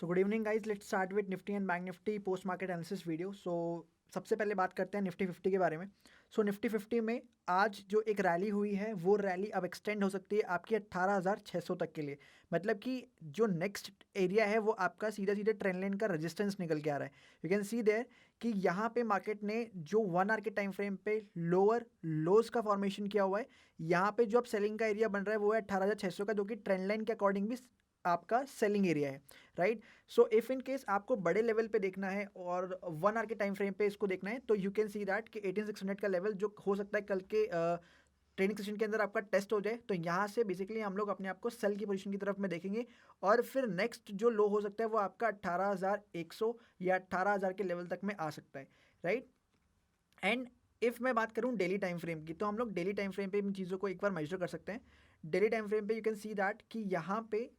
So good evening guys, let's start with Nifty and Bank Nifty post market analysis video. So सबसे पहले बात करते हैं Nifty 50 के बारे में। सो निफ्टी 50 में आज जो एक रैली हुई है वो रैली अब एक्सटेंड हो सकती है आपकी 18,600 तक के लिए। मतलब कि जो नेक्स्ट एरिया है वो आपका सीधा सीधा ट्रेंड लाइन का रेजिस्टेंस निकल के आ रहा है। यू कैन सी देयर कि यहाँ पे मार्केट ने जो 1 आवर के टाइम फ्रेम पे लोअर लोज का फॉर्मेशन किया हुआ है। यहाँ पे जो अब सेलिंग का एरिया बन रहा है वो है 18,600 का, जो कि ट्रेंड लाइन के अकॉर्डिंग भी आपका सेलिंग एरिया है, right. So if in case आपको बड़े लेवल पे देखना है और 1 आवर के टाइम फ्रेम पे इसको देखना है तो यू कैन सी दैट कि 18,600 का लेवल जो हो सकता है कल के ट्रेनिंग सेशन के अंदर आपका टेस्ट हो जाए, तो यहाँ से बेसिकली हम लोग अपने आप को सेल की पोजीशन की तरफ में देखेंगे। और फिर नेक्स्ट जो लो हो सकता है वो आपका 18,100 या 18,000 के लेवल तक में आ सकता है, राइट। एंड इफ मैं बात करूँ डेली टाइम फ्रेम की, तो हम लोग डेली टाइम फ्रेम पे इन चीज़ों को एक बार मेजर कर सकते हैं। डेली टाइम फ्रेम पे यू कैन सी दैट कि यहाँ पे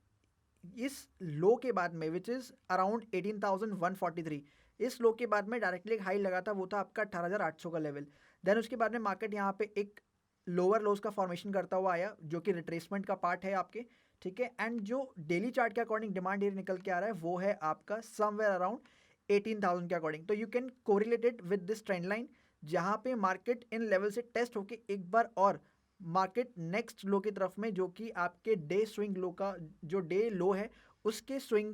इस लो के बाद में विच इज़ अराउंड 18,143, इस लो के बाद में डायरेक्टली एक हाई लगा था, वो था आपका 18,800 का लेवल। देन उसके बाद में मार्केट यहाँ पे एक लोअर लोज का फॉर्मेशन करता हुआ आया, जो कि रिट्रेसमेंट का पार्ट है आपके, ठीक है। एंड जो डेली चार्ट के अकॉर्डिंग डिमांड एरिया निकल के आ रहा है वो है आपका समवेयर अराउंड 18,000 के अकॉर्डिंग। तो you can correlated with this trend line, जहाँ पे मार्केट इन लेवल से टेस्ट होके एक बार और मार्केट नेक्स्ट लो की तरफ में, जो कि आपके डे स्विंग लो का जो डे लो है उसके स्विंग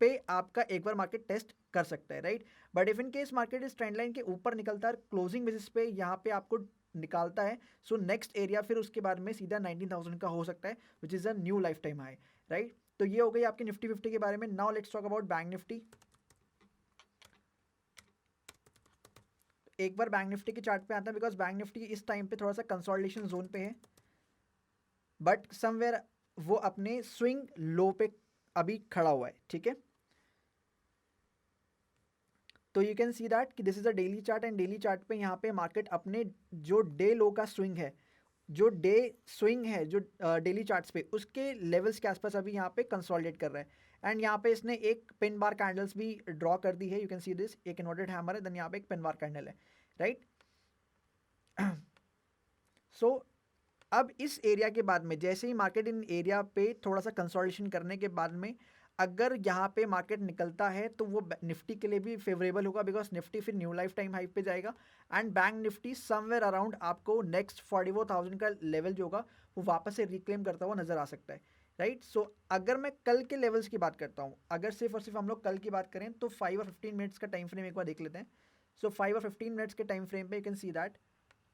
पे आपका एक बार मार्केट टेस्ट कर सकता है, right. But if in case market इस ट्रेंड लाइन के ऊपर निकलता है, क्लोजिंग बेसिस पे यहाँ पे आपको निकालता है, सो नेक्स्ट एरिया फिर उसके बाद में सीधा 19,000 का हो सकता है, which is a new life time high, right. तो ये हो गई आपकी निफ्टी 50 के बारे में। Now let's talk about bank Nifty. एक बार बैंक निफ्टी के चार्ट पे आता है, बिकॉज बैंक निफ्टी इस टाइम पे थोड़ा सा कंसोलिडेशन जोन पे है, बट समवेयर वो अपने स्विंग लो पे अभी खड़ा हुआ है, ठीक है। तो यू कैन सी दैट कि this is a daily chart, and daily chart पे यहाँ पे मार्केट अपने जो डे लो का स्विंग है, जो डे स्विंग है जो डेली चार्ट्स पे, उसके लेवल्स के आसपास अभी यहाँ पे कंसोलिडेट कर रहा है। एंड यहाँ पे इसने एक पिन बार कैंडल्स भी ड्रॉ कर दी है, यू कैन सी दिस, एक इन्वर्टेड हैमर है, देन यहाँ पे एक पिन बार कैंडल है, राइट। सो अब इस एरिया के बाद में जैसे ही मार्केट इन एरिया पे थोड़ा सा कंसोलिडेशन करने के बाद में अगर यहाँ पे मार्केट निकलता है तो वो निफ्टी के लिए भी फेवरेबल होगा, बिकॉज निफ्टी फिर न्यू लाइफ टाइम हाई पे जाएगा। And Bank Nifty somewhere around आपको नेक्स्ट 44,000 का लेवल जो होगा वो वापस से रिक्लेम करता हुआ नजर आ सकता है, राइट। सो अगर मैं कल के लेवल्स की बात करता हूँ, अगर सिर्फ और सिर्फ हम लोग कल की बात करें तो 5 और 15 मिनट्स का टाइम फ्रेम एक बार देख लेते हैं। सो 5 और 15 मिनट्स के टाइम फ्रेम पे यू कैन सी दैट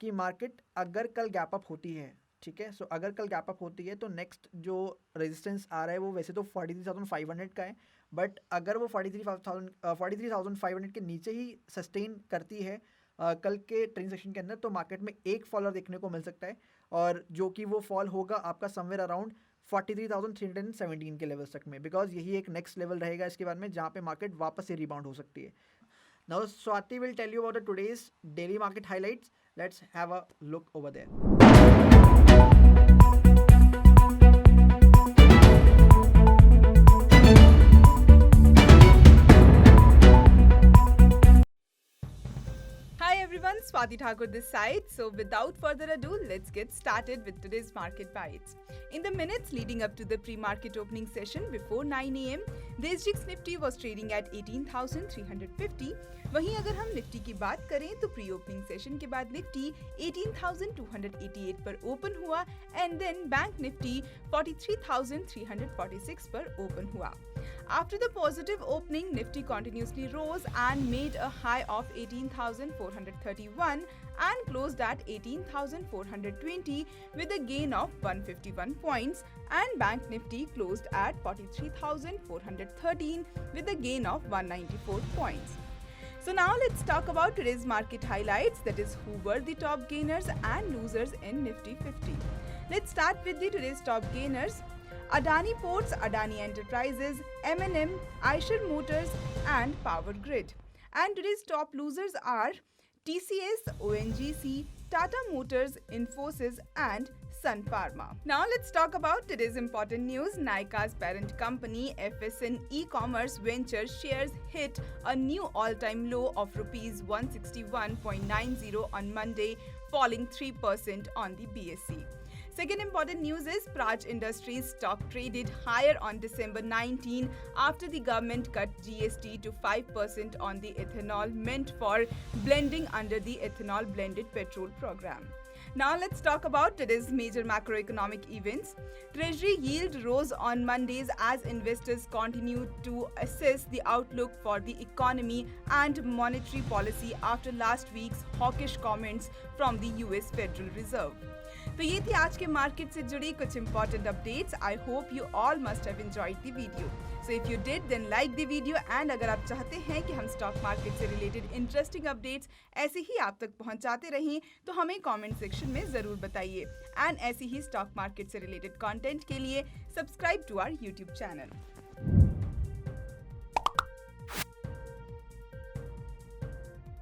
कि मार्केट अगर कल गैप अप होती है, ठीक है। सो अगर कल गैप अप होती है तो नेक्स्ट जो रेजिस्टेंस आ रहा है वो वैसे तो 43,500 का है, बट अगर वो 43,500 के नीचे ही सस्टेन करती है कल के ट्रेडिंग सेशन के अंदर, तो मार्केट में एक फॉलर देखने को मिल सकता है, और जो कि वो फॉल होगा आपका समवेयर अराउंड 43,317 के लेवल्स तक में, बिकॉज यही एक नेक्स्ट लेवल रहेगा इसके बाद में जहाँ पे मार्केट वापस से रिबाउंड हो सकती है। Now Swati will tell you about the today's daily market highlights. Let's have a look over there. Hi everyone, Swati Thakur this side. So without further ado, let's get started with today's market bites. In the minutes leading up to the pre-market opening session before 9 am, the SGX Nifty was trading at 18,350. वहीं अगर हम Nifty की बात करें तो pre opening session के बाद Nifty 18,288 पर ओपन हुआ एंड देन बैंक निफ्टी 43,346 पर ओपन हुआ. After the positive opening, Nifty continuously rose and made a high of 18,431 and closed at 18,420 with a gain of 151 points, and Bank Nifty closed at 43,413 with a gain of 194 points. So now let's talk about today's market highlights, that is who were the top gainers and losers in Nifty 50. Let's start with the today's top gainers. Adani Ports, Adani Enterprises, M&M, Eicher Motors and Power Grid. And today's top losers are TCS, ONGC, Tata Motors, Infosys and Sun Pharma. Now let's talk about today's important news. Nykaa's parent company FSN E-commerce Ventures shares hit a new all-time low of rupees 161.90 on Monday, falling 3% on the BSE. Second important news is Praj Industries stock traded higher on December 19 after the government cut GST to 5% on the ethanol meant for blending under the ethanol blended petrol program. Now let's talk about today's major macroeconomic events. Treasury yield rose on Mondays as investors continued to assess the outlook for the economy and monetary policy after last week's hawkish comments from the US Federal Reserve. तो ये थी आज के market से जुड़ी कुछ important updates. I hope you all must have enjoyed the video. So if you did then like the video and अगर आप चाहते हैं कि हम स्टॉक मार्केट से रिलेटेड इंटरेस्टिंग अपडेट्स ऐसे ही आप तक पहुंचाते रहें तो हमें कमेंट सेक्शन में जरूर बताइए. एंड ऐसी ही स्टॉक मार्केट से रिलेटेड कंटेंट के लिए subscribe to our YouTube channel.